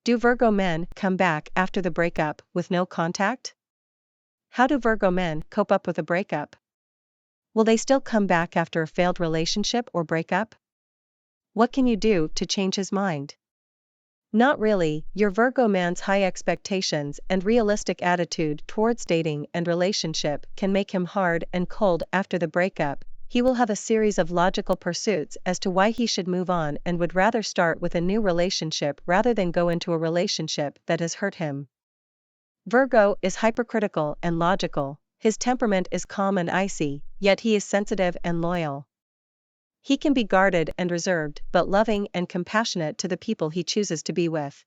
Do Virgo men come back after the breakup with no contact? How do Virgo men cope up with a breakup? Will they still come back after a failed relationship or breakup? What can you do to change his mind? Not really. Your Virgo man's high expectations and realistic attitude towards dating and relationship can make him hard and cold after the breakup. He will have a series of logical pursuits as to why he should move on and would rather start with a new relationship rather than go into a relationship that has hurt him. Virgo is hypercritical and logical. His temperament is calm and icy, yet he is sensitive and loyal. He can be guarded and reserved, but loving and compassionate to the people he chooses to be with.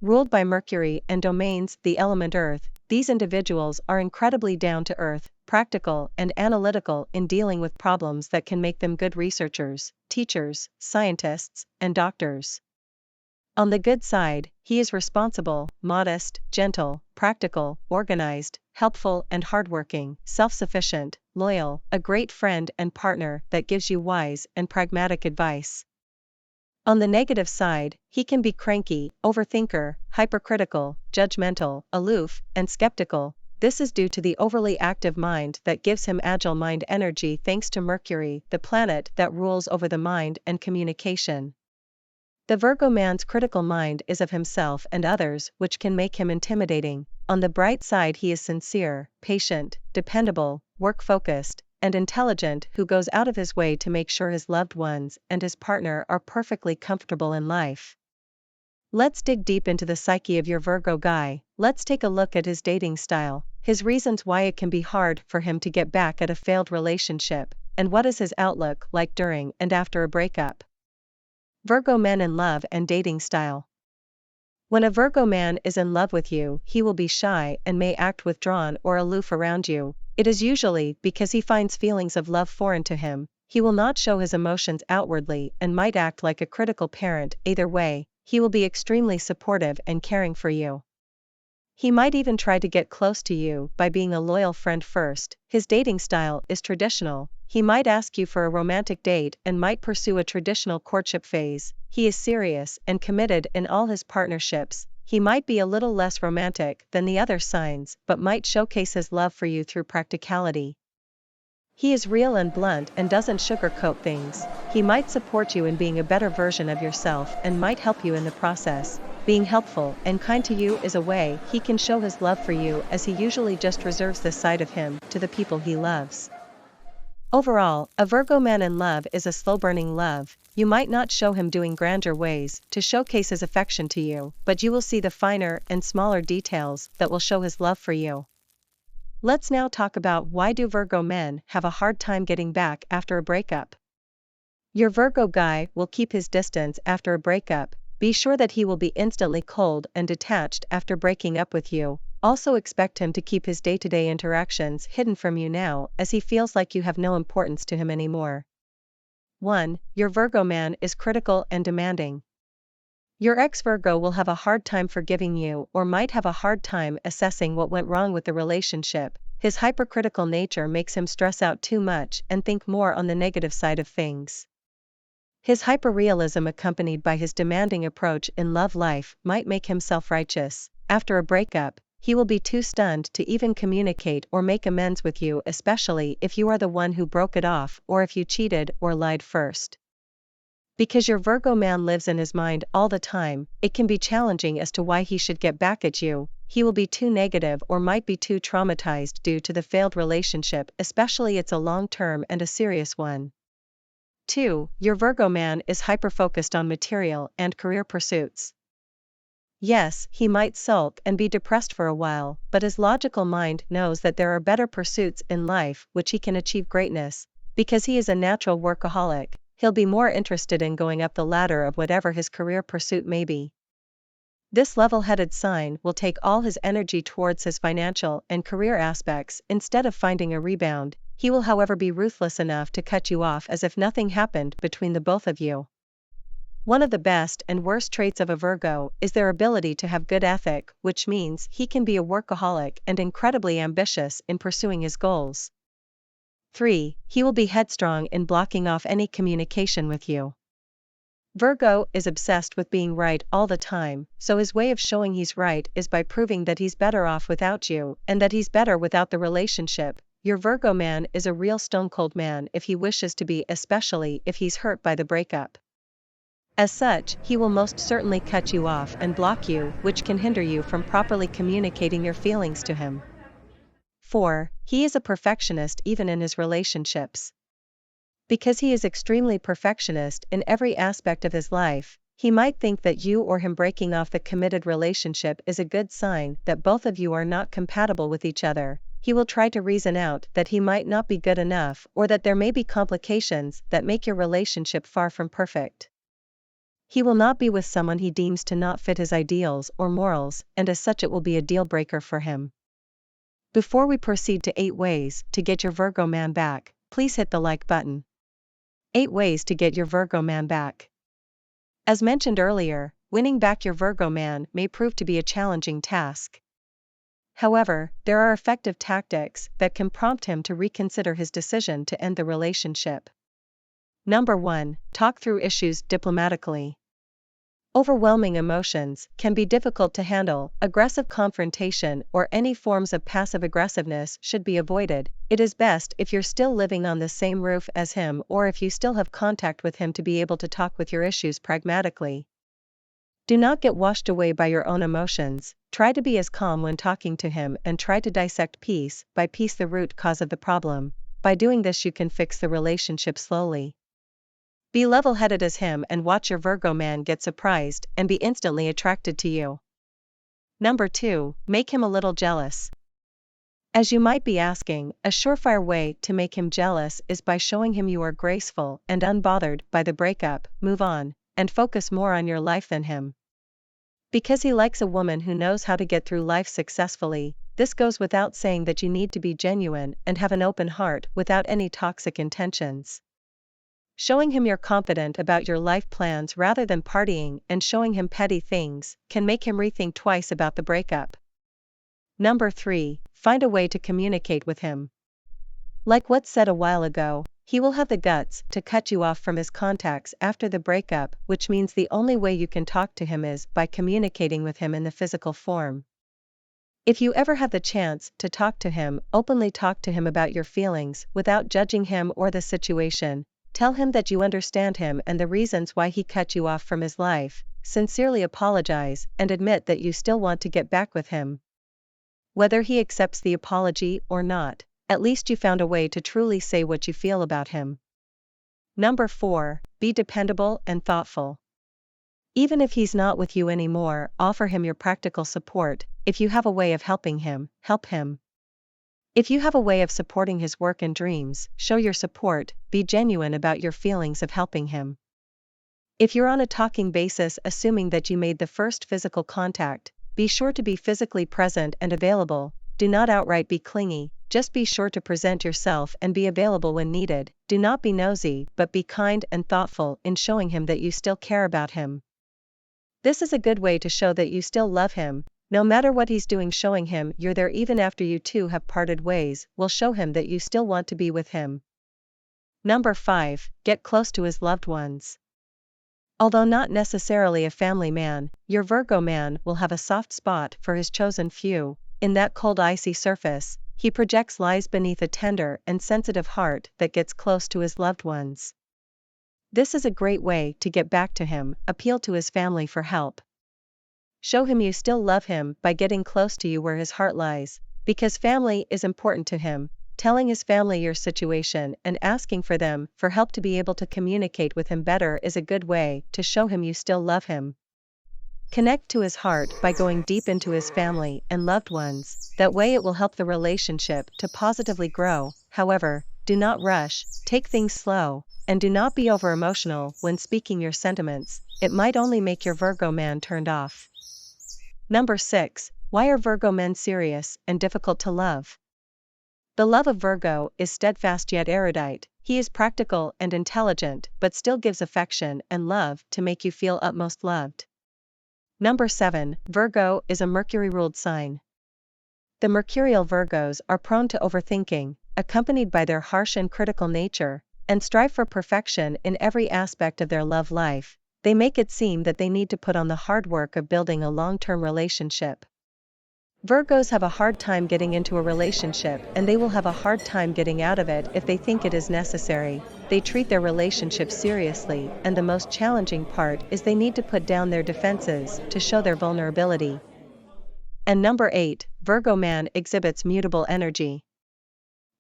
Ruled by Mercury and domains the element Earth, these individuals are incredibly down-to-earth, practical and analytical in dealing with problems that can make them good researchers, teachers, scientists, and doctors. On the good side, he is responsible, modest, gentle, practical, organized, helpful and hardworking, self-sufficient, loyal, a great friend and partner that gives you wise and pragmatic advice. On the negative side, he can be cranky, overthinker, hypercritical, judgmental, aloof, and skeptical. This is due to the overly active mind that gives him agile mind energy thanks to Mercury, the planet that rules over the mind and communication. The Virgo man's critical mind is of himself and others, which can make him intimidating. On the bright side, he is sincere, patient, dependable, work-focused, and intelligent, who goes out of his way to make sure his loved ones and his partner are perfectly comfortable in life. Let's dig deep into the psyche of your Virgo guy. Let's take a look at his dating style, his reasons why it can be hard for him to get back at a failed relationship, and what is his outlook like during and after a breakup. Virgo men in love and dating style. When a Virgo man is in love with you, he will be shy and may act withdrawn or aloof around you. It is usually because he finds feelings of love foreign to him. He will not show his emotions outwardly and might act like a critical parent. Either way, he will be extremely supportive and caring for you. He might even try to get close to you by being a loyal friend first. His dating style is traditional. He might ask you for a romantic date and might pursue a traditional courtship phase. He is serious and committed in all his partnerships. He might be a little less romantic than the other signs, but might showcase his love for you through practicality. He is real and blunt and doesn't sugarcoat things. He might support you in being a better version of yourself and might help you in the process. Being helpful and kind to you is a way he can show his love for you, as he usually just reserves this side of him to the people he loves. Overall, a Virgo man in love is a slow-burning love. You might not show him doing grander ways to showcase his affection to you, but you will see the finer and smaller details that will show his love for you. Let's now talk about why do Virgo men have a hard time getting back after a breakup. Your Virgo guy will keep his distance after a breakup. Be sure that he will be instantly cold and detached after breaking up with you. Also expect him to keep his day-to-day interactions hidden from you now, as he feels like you have no importance to him anymore. 1. Your Virgo man is critical and demanding. Your ex-Virgo will have a hard time forgiving you or might have a hard time assessing what went wrong with the relationship. His hypercritical nature makes him stress out too much and think more on the negative side of things. His hyperrealism accompanied by his demanding approach in love life might make him self-righteous. After a breakup, he will be too stunned to even communicate or make amends with you, especially if you are the one who broke it off or if you cheated or lied first. Because your Virgo man lives in his mind all the time, it can be challenging as to why he should get back at you. He will be too negative or might be too traumatized due to the failed relationship, especially it's a long-term and a serious one. 2. Your Virgo man is hyper-focused on material and career pursuits. Yes, he might sulk and be depressed for a while, but his logical mind knows that there are better pursuits in life which he can achieve greatness. Because he is a natural workaholic, he'll be more interested in going up the ladder of whatever his career pursuit may be. This level-headed sign will take all his energy towards his financial and career aspects instead of finding a rebound. He will, however, be ruthless enough to cut you off as if nothing happened between the both of you. One of the best and worst traits of a Virgo is their ability to have good ethic, which means he can be a workaholic and incredibly ambitious in pursuing his goals. 3. He will be headstrong in blocking off any communication with you. Virgo is obsessed with being right all the time, so his way of showing he's right is by proving that he's better off without you and that he's better without the relationship. Your Virgo man is a real stone-cold man if he wishes to be, especially if he's hurt by the breakup. As such, he will most certainly cut you off and block you, which can hinder you from properly communicating your feelings to him. 4. He is a perfectionist even in his relationships. Because he is extremely perfectionist in every aspect of his life, he might think that you or him breaking off the committed relationship is a good sign that both of you are not compatible with each other. He will try to reason out that he might not be good enough or that there may be complications that make your relationship far from perfect. He will not be with someone he deems to not fit his ideals or morals, and as such it will be a deal breaker for him. Before we proceed to 8 ways to get your Virgo man back, please hit the like button. 8 ways to get your Virgo man back. As mentioned earlier, winning back your Virgo man may prove to be a challenging task. However, there are effective tactics that can prompt him to reconsider his decision to end the relationship. Number 1. Talk through issues diplomatically. Overwhelming emotions can be difficult to handle. Aggressive confrontation or any forms of passive aggressiveness should be avoided. It is best if you're still living on the same roof as him or if you still have contact with him to be able to talk with your issues pragmatically. Do not get washed away by your own emotions. Try to be as calm when talking to him and try to dissect piece by piece the root cause of the problem. By doing this you can fix the relationship slowly. Be level-headed as him and watch your Virgo man get surprised and be instantly attracted to you. Number 2. Make him a little jealous. As you might be asking, a surefire way to make him jealous is by showing him you are graceful and unbothered by the breakup, move on, and focus more on your life than him. Because he likes a woman who knows how to get through life successfully, this goes without saying that you need to be genuine and have an open heart without any toxic intentions. Showing him you're confident about your life plans rather than partying and showing him petty things can make him rethink twice about the breakup. Number 3. Find a way to communicate with him. Like what said a while ago, he will have the guts to cut you off from his contacts after the breakup, which means the only way you can talk to him is by communicating with him in the physical form. If you ever have the chance to talk to him, openly talk to him about your feelings without judging him or the situation. Tell him that you understand him and the reasons why he cut you off from his life, sincerely apologize and admit that you still want to get back with him. Whether he accepts the apology or not, at least you found a way to truly say what you feel about him. Number 4. Be dependable and thoughtful. Even if he's not with you anymore, offer him your practical support. If you have a way of helping him, help him. If you have a way of supporting his work and dreams, show your support, be genuine about your feelings of helping him. If you're on a talking basis assuming that you made the first physical contact, be sure to be physically present and available. Do not outright be clingy, just be sure to present yourself and be available when needed. Do not be nosy, but be kind and thoughtful in showing him that you still care about him. This is a good way to show that you still love him. No matter what he's doing, showing him you're there even after you two have parted ways will show him that you still want to be with him. Number 5. Get close to his loved ones. Although not necessarily a family man, your Virgo man will have a soft spot for his chosen few. In that cold icy surface, he projects lies beneath a tender and sensitive heart that gets close to his loved ones. This is a great way to get back to him. Appeal to his family for help. Show him you still love him by getting close to you where his heart lies, because family is important to him. Telling his family your situation and asking for them for help to be able to communicate with him better is a good way to show him you still love him. Connect to his heart by going deep into his family and loved ones. That way it will help the relationship to positively grow. However, do not rush, take things slow, and do not be over-emotional when speaking your sentiments. It might only make your Virgo man turned off. Number 6. Why are Virgo men serious and difficult to love? The love of Virgo is steadfast yet erudite. He is practical and intelligent, but still gives affection and love to make you feel utmost loved. Number 7. Virgo is a Mercury-ruled sign. The Mercurial Virgos are prone to overthinking, accompanied by their harsh and critical nature, and strive for perfection in every aspect of their love life. They make it seem that they need to put on the hard work of building a long-term relationship. Virgos have a hard time getting into a relationship, and they will have a hard time getting out of it if they think it is necessary. They treat their relationship seriously, and the most challenging part is they need to put down their defenses to show their vulnerability. And number 8, Virgo man exhibits mutable energy.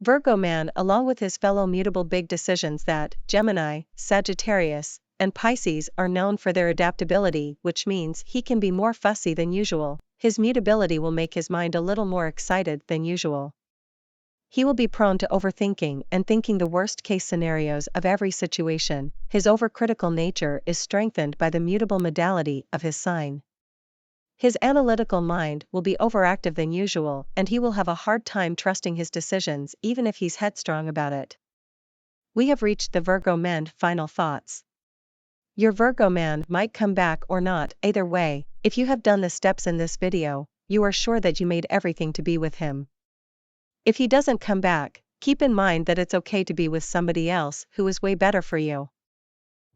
Virgo man, along with his fellow mutable big decisions that Gemini, Sagittarius, and Pisces are known for their adaptability, which means he can be more fussy than usual. His mutability will make his mind a little more excited than usual. He will be prone to overthinking and thinking the worst-case scenarios of every situation. His overcritical nature is strengthened by the mutable modality of his sign. His analytical mind will be overactive than usual, and he will have a hard time trusting his decisions even if he's headstrong about it. We have reached the Virgo men final thoughts. Your Virgo man might come back or not. Either way, if you have done the steps in this video, you are sure that you made everything to be with him. If he doesn't come back, keep in mind that it's okay to be with somebody else who is way better for you.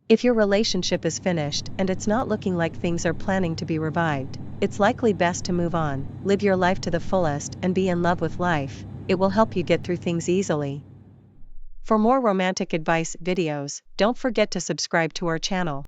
If your relationship is finished and it's not looking like things are planning to be revived, it's likely best to move on, live your life to the fullest and be in love with life. It will help you get through things easily. For more romantic advice videos, don't forget to subscribe to our channel.